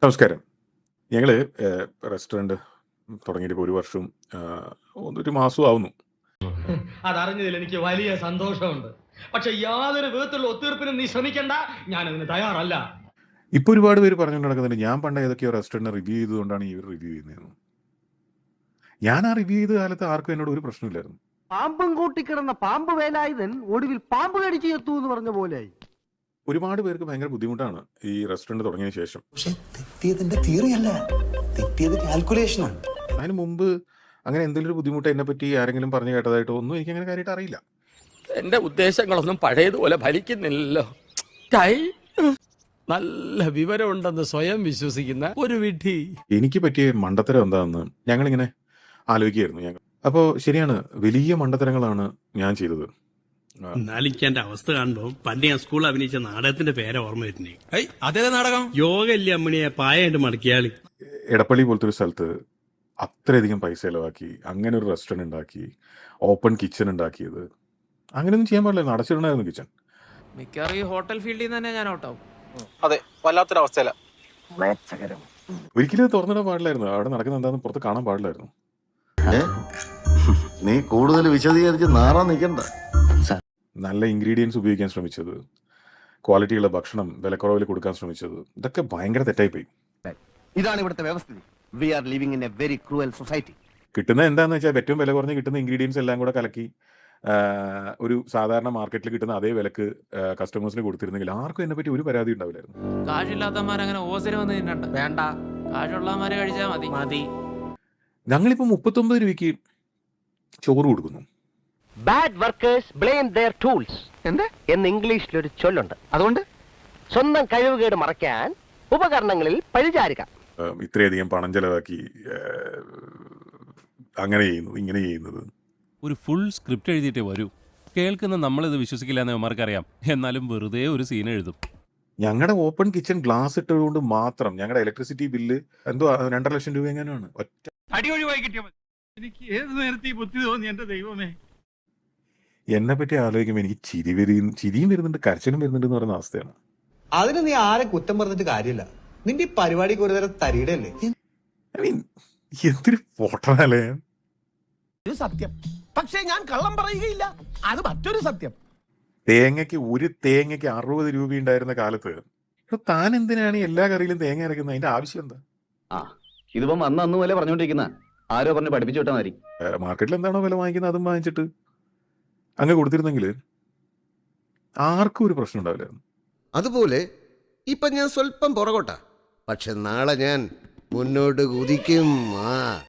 നമസ്കാരം. ഞങ്ങള് റെസ്റ്റോറന്റ് തുടങ്ങിയിട്ട് ഇപ്പോൾ 1 വർഷവും ഒരു മാസവും ആവുന്നു. അതറിഞ്ഞതിൽ എനിക്ക് വലിയ സന്തോഷമുണ്ട്. പക്ഷെ യാതൊരു വിധത്തിലുള്ള ഒത്തീർപ്പിനും നീ ശ്രമിക്കണ്ട. ഞാൻ അതിന് തയ്യാറല്ല. ഇപ്പോൾ ഒരുപാട് പേര് പറഞ്ഞുകൊണ്ട് നടക്കുന്നുണ്ട്, ഞാൻ പണ്ട് ഏതൊക്കെയോ റെസ്റ്റോറന്റ് റിവ്യൂ ചെയ്തതുകൊണ്ടാണ് ഇവർ റിവ്യൂ ചെയ്യുന്നതെന്ന്. ഞാൻ ആ റിവ്യൂ ചെയ്ത കാലത്ത് ആർക്കും എന്നോട് ഒരു പ്രശ്നമില്ലായിരുന്നു. പാമ്പും കൂട്ടിക്കിടന്ന പാമ്പ് വേലായുധൻ ഒടുവിൽ പാമ്പ് കടിച്ചു എത്തു എന്ന് പറഞ്ഞ പോലെയായി. ഒരുപാട് പേർക്ക് ഭയങ്കര ബുദ്ധിമുട്ടാണ് ഈ റെസ്റ്റോറന്റ് തുടങ്ങിയതിന് ശേഷം. പക്ഷെ തെറ്റിയതിന്റെ തിയറി അല്ല, തെറ്റിയത് കാൽക്കുലേഷനാണ്. അതിന് മുമ്പ് അങ്ങനെ എന്തെങ്കിലും ഒരു ബുദ്ധിമുട്ട് എന്നെപ്പറ്റി ആരെങ്കിലും പറഞ്ഞു കേട്ടതായിട്ടോ ഒന്നും എനിക്ക് അങ്ങനെ കാര്യമായിട്ട് അറിയില്ല. എന്റെ ഉദ്ദേശങ്ങളൊന്നും പഴയതുപോലെ ഫലിക്കുന്നില്ലല്ലോ. നല്ല വിവരമുണ്ടെന്ന് സ്വയം വിശ്വസിക്കുന്ന ഒരു വിഡ്ഢി. എനിക്ക് പറ്റിയ മണ്ടത്തരം എന്താണെന്ന് ഞങ്ങളിങ്ങനെ ആലോചിക്കുകയായിരുന്നു. അപ്പോൾ ശരിയാണ്, വലിയ മണ്ടത്തരങ്ങളാണ് ഞാൻ ചെയ്തത്. എന്നാലിന്റെ അവസ്ഥ കാണുമ്പോ പണ്ട് ഞാൻ സ്കൂളിൽ അഭിനയിച്ച നാടകത്തിന്റെ പേരെ ഓർമ്മ വരുന്നേ. അതേ നാടകം യോഗ ഇല്ലേ അമ്മണിയെ പായായിട്ട് മടക്കിയാളി. എടപ്പള്ളി പോലത്തെ ഒരു സ്ഥലത്ത് അത്രയധികം പൈസ ചെലവാക്കി അങ്ങനെ ഒരു റെസ്റ്റോറന്റ് ഉണ്ടാക്കി, ഓപ്പൺ കിച്ചൺ ഉണ്ടാക്കിയത്. അങ്ങനെയൊന്നും ചെയ്യാൻ പാടില്ലായിരുന്നു. അടച്ചിടണമായിരുന്നു കിച്ചൺ. മിക്കവാറും ഈ ഹോട്ടൽ ഫീൽഡിൽ നിന്ന് തന്നെ ഞാൻ ഔട്ടാവും. അതെ, വല്ലാത്തൊരവസ്ഥയില. ഒരിക്കലും തുറന്നിടാൻ പാടില്ലായിരുന്നു. അവിടെ നടക്കുന്ന എന്താണെന്ന് പുറത്ത് കാണാൻ പാടില്ലായിരുന്നു. നീ കൂടുതൽ വിശദീകരിച്ച് നാറാൻ നിൽക്കണ്ട. നല്ല ഇൻഗ്രീഡിയൻസ് ഉപയോഗിക്കാൻ ശ്രമിച്ചത്, ക്വാളിറ്റിയുള്ള ഭക്ഷണം വിലക്കുറവിൽ കൊടുക്കാൻ ശ്രമിച്ചത്, ഇതൊക്കെ ഭയങ്കര തെറ്റായിപ്പോയി. ഇതാണ് ഇവിടുത്തെ വ്യവസ്ഥിതി. We are living in a very cruel society. കിട്ടുന്നത് എന്താണെന്ന് വെച്ചാൽ ഏറ്റവും വില കുറഞ്ഞ് കിട്ടുന്ന ഇൻഗ്രീഡിയൻസ് എല്ലാം കൂടെ കലക്കി ഒരു സാധാരണ മാർക്കറ്റിൽ കിട്ടുന്ന അതേ വിലക്ക് കസ്റ്റമേഴ്സിന് കൊടുത്തിരുന്നെങ്കിൽ ആർക്കും എന്നെ പറ്റി ഒരു പരാതി ഉണ്ടാവില്ലായിരുന്നു. കാശില്ലാത്തമാരങ്ങനെ ഓസര് വന്ന് തിന്നണ്ട. വേണ്ട, കാശുള്ളമാര് കഴിച്ചാൽ മതി. മതി. ഞങ്ങളിപ്പോൾ 39 രൂപയ്ക്ക് ചോറ് കൊടുക്കുന്നു. Bad workers blame their tools എന്ന് ഇംഗ്ലീഷിൽ ഒരു ചൊല്ലുണ്ട്. അതുകൊണ്ട് സ്വന്തം കഴിവുകേട് മറയ്ക്കാൻ ഉപകരണങ്ങളിൽ പഴിചാരുക. ഇത്രയധികം പണം ചെലവാക്കി അങ്ങനെ ചെയ്യുന്നത്, ഇങ്ങനെ ചെയ്യുന്നത്. ഒരു ഫുൾ സ്ക്രിപ്റ്റ് എഴുതിയിട്ടേ വരൂ. കേൾക്കുന്ന നമ്മളിത് വിശ്വസിക്കില്ല എന്ന് അവന്മാർക്കറിയാം. എന്നാലും വെറുതെ ഒരു സീൻ എഴുതും. ഞങ്ങളുടെ ഓപ്പൺ കിച്ചൺ ഗ്ലാസ് ഇട്ടതുകൊണ്ട് മാത്രം ഞങ്ങളുടെ ഇലക്ട്രിസിറ്റി ബില്ല് എന്തോ 2.5 ലക്ഷം രൂപ എങ്ങനെയാണ്. അടിയൊഴിവായി കിട്ടിയാൽ മതി. എനിക്ക് ഏത് നേരത്തെ ഈ ബുദ്ധി തോന്നി എന്റെ ദൈവമേ. എന്നെ പറ്റി ആലോചിക്കുമ്പോൾ എനിക്ക് ചിരിയും വരുന്നുണ്ട്, കരച്ചിലും വരുന്നുണ്ട് എന്ന് പറയുന്ന അവസ്ഥയാണ്. അതിന് നീ ആരെ കുറ്റം പറഞ്ഞിട്ട് കാര്യമില്ല. നിന്റെ ഈ പരിപാടിക്ക് ഒരു തരം തരികടല്ലേ. എന്തൊരു പൊട്ടനല്ലേ. സത്യം, പക്ഷേ ഞാൻ കള്ളം പറയുകയില്ല. അത് മറ്റൊരു സത്യം. ഒരു തേങ്ങയ്ക്ക് 60 രൂപ ഉണ്ടായിരുന്ന കാലത്ത് താൻ എന്തിനാണ് എല്ലാ കറിയിലും തേങ്ങ ഇറക്കുന്നത്? അതിന്റെ ആവശ്യം എന്താ? ഇതിപ്പം അന്ന് പോലെ പറഞ്ഞോണ്ടിരിക്കുന്ന ആരോ പറഞ്ഞ് പഠിപ്പിച്ചു വിട്ടാൽ മതി. മാർക്കറ്റിൽ എന്താണോ വില വാങ്ങിക്കുന്നത് അതും വാങ്ങിച്ചിട്ട് അങ്ങ് കൊടുത്തിരുന്നെങ്കിൽ ആർക്കും ഒരു പ്രശ്നം ഉണ്ടാവില്ലായിരുന്നു. അതുപോലെ ഇപ്പൊ ഞാൻ സ്വല്പം പുറകോട്ടാ, പക്ഷെ നാളെ ഞാൻ മുന്നോട്ട് കുതിക്കും.